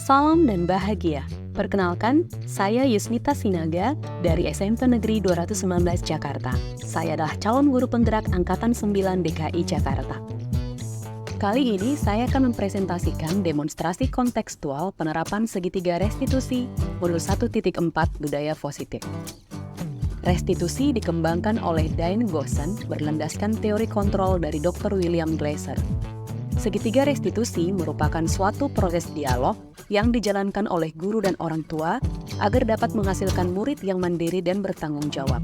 Salam dan bahagia. Perkenalkan, saya Yusnita Sinaga dari SMP Negeri 219 Jakarta. Saya adalah calon guru penggerak Angkatan 9 DKI Jakarta. Kali ini saya akan mempresentasikan demonstrasi kontekstual penerapan segitiga restitusi modul 1.4 budaya positif. Restitusi dikembangkan oleh Diane Goosen berlandaskan teori kontrol dari Dr. William Glasser. Segitiga restitusi merupakan suatu proses dialog yang dijalankan oleh guru dan orang tua agar dapat menghasilkan murid yang mandiri dan bertanggung jawab.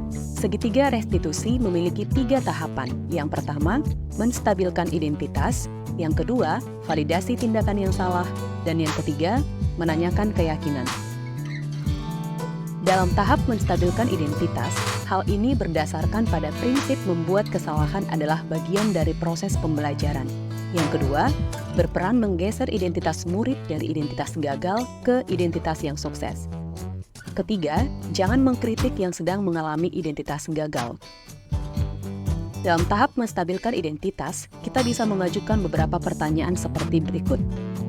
Segitiga restitusi memiliki 3 tahapan. Yang pertama, menstabilkan identitas. Yang kedua, validasi tindakan yang salah. Dan yang ketiga, menanyakan keyakinan. Dalam tahap menstabilkan identitas, hal ini berdasarkan pada prinsip membuat kesalahan adalah bagian dari proses pembelajaran. Yang kedua, berperan menggeser identitas murid dari identitas gagal ke identitas yang sukses. Ketiga, jangan mengkritik yang sedang mengalami identitas gagal. Dalam tahap menstabilkan identitas, kita bisa mengajukan beberapa pertanyaan seperti berikut.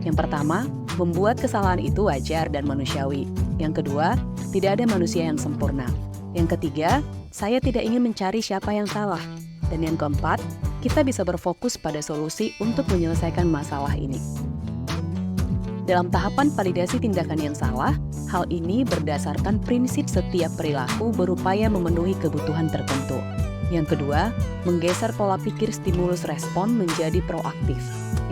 Yang pertama, membuat kesalahan itu wajar dan manusiawi. Yang kedua, tidak ada manusia yang sempurna. Yang ketiga, saya tidak ingin mencari siapa yang salah. Dan yang keempat, kita bisa berfokus pada solusi untuk menyelesaikan masalah ini. Dalam tahapan validasi tindakan yang salah, hal ini berdasarkan prinsip setiap perilaku berupaya memenuhi kebutuhan tertentu. Yang kedua, menggeser pola pikir stimulus respon menjadi proaktif.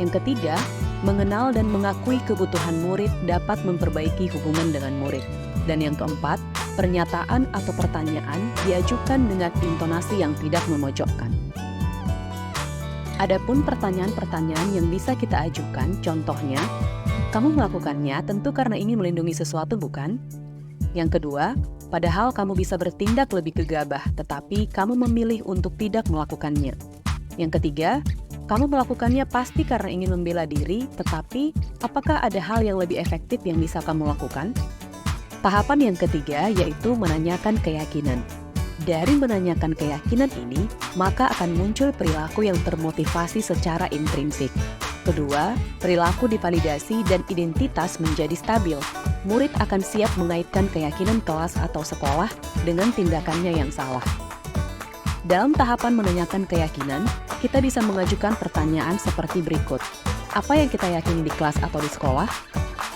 Yang ketiga, mengenal dan mengakui kebutuhan murid dapat memperbaiki hubungan dengan murid. Dan yang keempat, pernyataan atau pertanyaan diajukan dengan intonasi yang tidak memojokkan. Adapun pertanyaan-pertanyaan yang bisa kita ajukan, contohnya, kamu melakukannya tentu karena ingin melindungi sesuatu, bukan? Yang kedua, padahal kamu bisa bertindak lebih gegabah, tetapi kamu memilih untuk tidak melakukannya. Yang ketiga, kamu melakukannya pasti karena ingin membela diri, tetapi apakah ada hal yang lebih efektif yang bisa kamu lakukan? Tahapan yang ketiga yaitu menanyakan keyakinan. Dari menanyakan keyakinan ini, maka akan muncul perilaku yang termotivasi secara intrinsik. Kedua, perilaku divalidasi dan identitas menjadi stabil. Murid akan siap mengaitkan keyakinan kelas atau sekolah dengan tindakannya yang salah. Dalam tahapan menanyakan keyakinan, kita bisa mengajukan pertanyaan seperti berikut. Apa yang kita yakini di kelas atau di sekolah?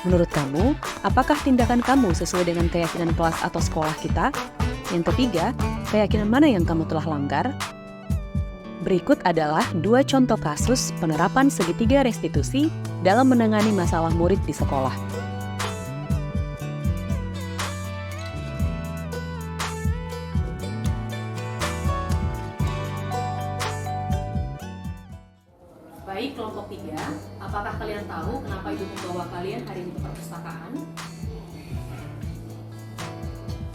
Menurut kamu, apakah tindakan kamu sesuai dengan keyakinan kelas atau sekolah kita? Yang ketiga, keyakinan mana yang kamu telah langgar? Berikut adalah 2 contoh kasus penerapan segitiga restitusi dalam menangani masalah murid di sekolah. Baik, kelompok 3, apakah kalian tahu kenapa ibu membawa kalian hari ini ke perpustakaan?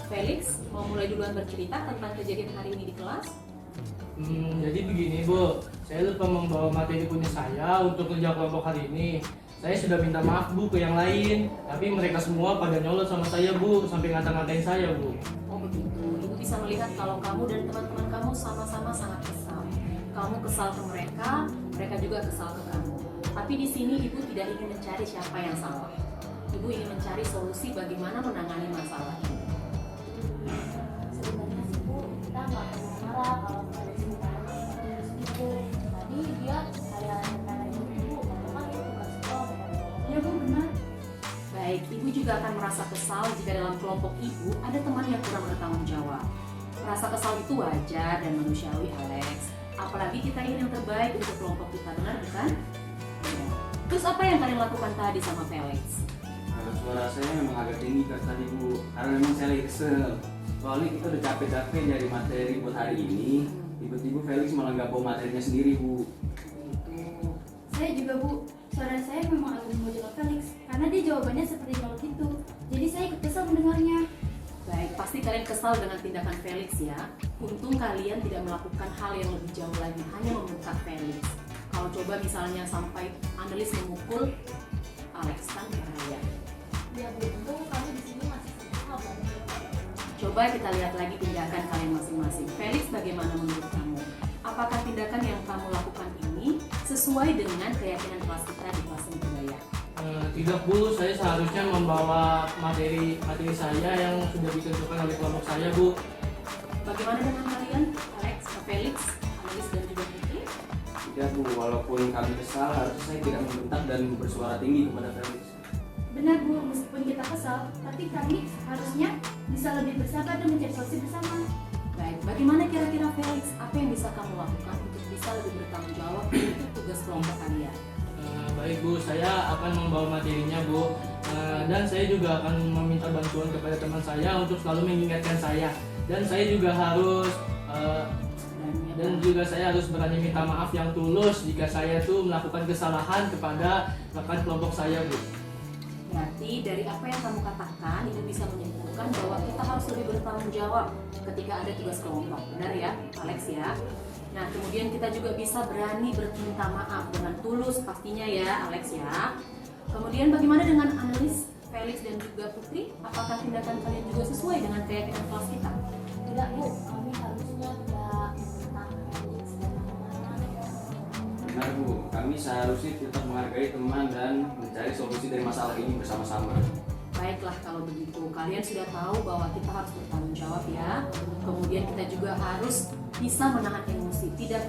Felix, mau mulai duluan bercerita tentang kejadian hari ini di kelas? Jadi begini Bu, saya lupa membawa materi punya saya untuk kerja kelompok hari ini. Saya sudah minta maaf Bu ke yang lain, tapi mereka semua pada nyolot sama saya Bu, sampai ngata-ngatain saya Bu. Oh begitu, ibu bisa melihat kalau kamu dan teman-teman kamu sama-sama sangat kesal. Kamu kesal ke mereka, mereka juga kesal ke kamu. Tapi di sini ibu tidak ingin mencari siapa yang salah. Ibu ingin mencari solusi bagaimana menangani masalah ini. Sebenarnya sih Bu, kita nggak perlu marah kalau ada sekitar itu. Tadi dia kayak rencana itu Bu, kan itu tugas sekolah. Iya Bu, benar. Baik, ibu juga akan merasa kesal jika dalam kelompok ibu ada teman yang kurang bertanggung jawab. Merasa kesal itu wajar dan manusiawi, Alex. Apalagi kita ingin yang terbaik untuk kelompok kita, benar bukan? Ya. Terus apa yang kalian lakukan tadi sama Felix? Suara saya memang agak tinggi tadi Bu, karena memang saya lagi kesel. Soalnya kita udah capek-capek nyari materi buat hari ini, tiba-tiba Felix malah nggak bawa materinya sendiri Bu. Saya juga Bu, suara saya memang agak memuji ke Felix karena dia jawabannya seperti kalau gitu. Jadi saya ikut kesal mendengarnya. Baik, pasti kalian kesal dengan tindakan Felix ya. Untung kalian tidak melakukan hal yang lebih jauh lagi, hanya memukat Felix. Kalau coba misalnya sampai Annelies memukul Alex, kan bahaya. Ya Bu, untung kami di sini masih sahabat. Coba kita lihat lagi tindakan kalian masing-masing. Felix, bagaimana menurut kamu? Apakah tindakan yang kamu lakukan ini sesuai dengan keyakinan kelas kita di kelas budaya? Tidak Bu, saya seharusnya membawa materi saya yang sudah ditentukan oleh kelompok saya Bu. Bagaimana dengan kalian, Alex, Felix, Analis dan juga Putri? Tidak Bu, walaupun kami kesal, harusnya saya tidak membentak dan bersuara tinggi kepada Felix. Benar Bu, meskipun kita kesal, tapi kami harusnya bisa lebih bersabar dan mencari solusi bersama. Baik, bagaimana kira-kira Felix? Apa yang bisa kamu lakukan untuk bisa lebih bertanggung jawab untuk tugas kelompok kalian? Baik Bu, saya akan membawa materinya Bu. Dan saya juga akan meminta bantuan kepada teman saya untuk selalu mengingatkan saya. Dan saya juga harus saya harus berani minta maaf yang tulus jika saya tuh melakukan kesalahan kepada rekan kelompok saya Bu. Berarti dari apa yang kamu katakan, itu bisa menyimpulkan bahwa kita harus lebih bertanggung jawab ketika ada tugas kelompok. Benar ya, Alex ya? Nah, kemudian kita juga bisa berani berminta maaf dengan tulus pastinya ya, Alex ya. Kemudian bagaimana dengan Analis, Felix dan juga Putri? Apakah tindakan kalian juga sesuai dengan keyakinan kelas kita? Tidak Bu, kami harusnya tidak tentang Felix dan anak-anak. Benar Bu, kami seharusnya tetap menghargai teman dan mencari solusi dari masalah ini bersama-sama. Baiklah kalau begitu, kalian sudah tahu bahwa kita harus bertanggung jawab ya. Kemudian kita juga harus bisa menahan emosi, tidak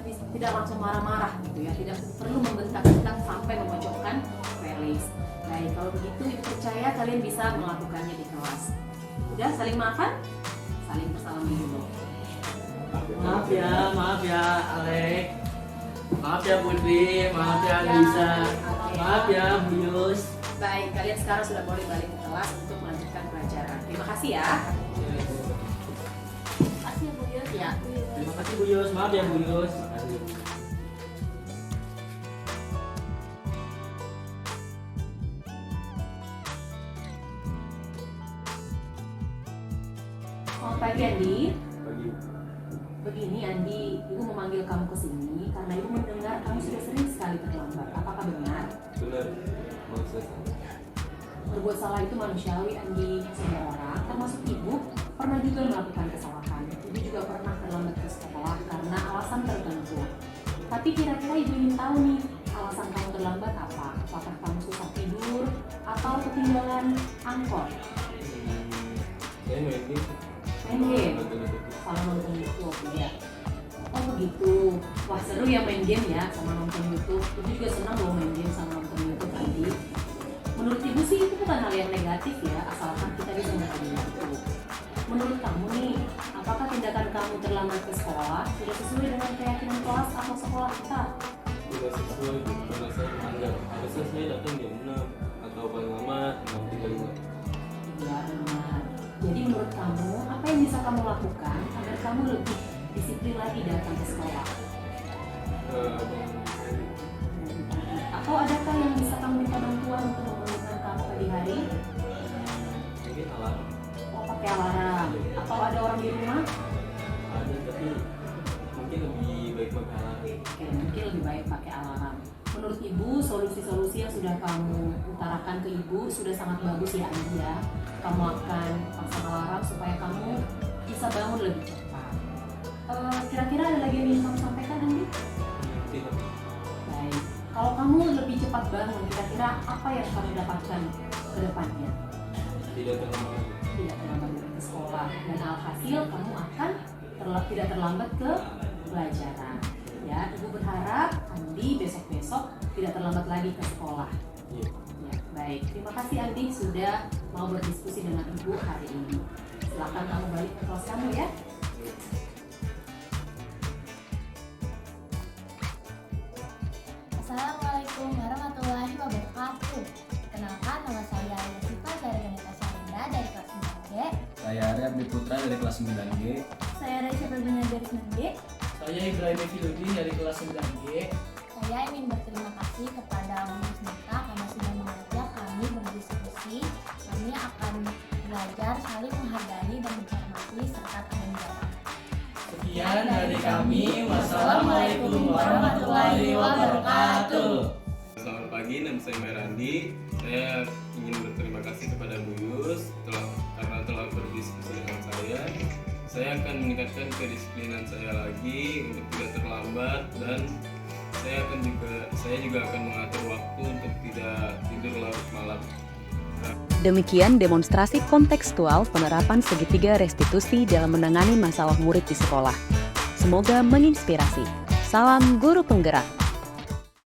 langsung marah-marah gitu ya, tidak perlu membentak-bentak sampai memojokkan Felix. Baik, kalau begitu ibu percaya kalian bisa melakukannya di kelas. Udah saling maafan? Saling bersalaman dulu. Maaf ya Alex. Maaf ya Putri, maaf ya Lisa. Maaf ya Bu Yus. Baik, kalian sekarang sudah boleh balik ke kelas untuk melanjutkan pelajaran. Terima kasih ya. Makasih Bu Yus. Ya. Terima kasih Bu Yus, maaf ya Bu Yus. Selamat pagi Andi. Bagi Begini Andi, ibu memanggil kamu ke sini karena ibu mendengar kamu sudah sering sekali terlambat. Apakah benar? benar, maksud Berbuat salah itu manusiawi Andi. Semua orang, termasuk ibu, pernah juga melakukan kesalahan. Ibu juga pernah terlambat ke sekolah karena alasan tertentu. Tapi kira-kira ibu ingin tahu nih, alasan kamu terlambat apa? Apakah kamu susah tidur atau ketinggalan angkot? saya main game. Main game? Kalau nonton YouTube ya. Oh begitu. Wah seru ya main game ya sama nonton YouTube. Ibu juga senang loh main game sama nonton YouTube tadi. Menurut ibu sih itu bukan hal yang negatif ya, asalkan kita bisa menjadi itu. Menurut kamu nih, apakah tindakan kamu terlambat ke sekolah sudah sesuai dengan keyakinan kelas atau sekolah kita? Tidak sesuai karena saya menganggap harusnya saya datang jam 6 atau paling lama 6.35. Iya benar. Jadi menurut kamu, apa yang bisa kamu lakukan agar kamu lebih disiplin lagi datang ke sekolah? Atau adakah yang bisa kamu minta bantuan untuk membangunkan kamu pagi hari? Mungkin alarm Oh pakai alarm. Atau ada orang di rumah? ada, tapi mungkin lebih baik pakai alarm. Oke, mungkin lebih baik pakai alarm. Menurut ibu, solusi-solusi yang sudah kamu utarakan ke ibu sudah sangat bagus ya Andi ya. Kamu akan pasang alarm supaya kamu bisa bangun lebih cepat. Kira-kira ada lagi yang ingin kamu sampaikan Andi? Tidak. Baik. Kalau kamu lebih cepat bangun, kira-kira apa yang kamu dapatkan ke depannya? Tidak terlambat. Tidak terlambat ke sekolah dan alhasil kamu akan tidak terlambat ke pelajaran. Ya, ibu berharap Andi besok-besok tidak terlambat lagi ke sekolah. Iya. Ya, baik. Terima kasih Andi sudah mau berdiskusi dengan ibu hari ini. Silakan kamu balik ke kelas kamu ya. Assalamualaikum warahmatullahi wabarakatuh. Kenalkan, nama saya Yasifa dari Ganita Syarindra dari kelas 9G. Saya Arya Putra dari kelas 9G. Saya Raisa Febriana dari 9G. Saya Ibrahim Fikirudin dari kelas 9G. Saya ingin berterima kasih kepada Umus Nita karena sudah mengajak kami berdiskusi. Kami akan belajar saling menghargai dan menghormati serta tanggung jawab. Sekian dari kami. Wassalamualaikum warahmatullahi wabarakatuh. Selamat pagi, nama saya Merandi. Saya ingin berterima kasih kepada Bu Yus karena telah berdiskusi dengan saya. Saya akan meningkatkan kedisiplinan saya lagi untuk tidak terlambat dan saya juga akan mengatur waktu untuk tidak tidur larut malam. Demikian demonstrasi kontekstual penerapan segitiga restitusi dalam menangani masalah murid di sekolah. Semoga menginspirasi. Salam guru penggerak.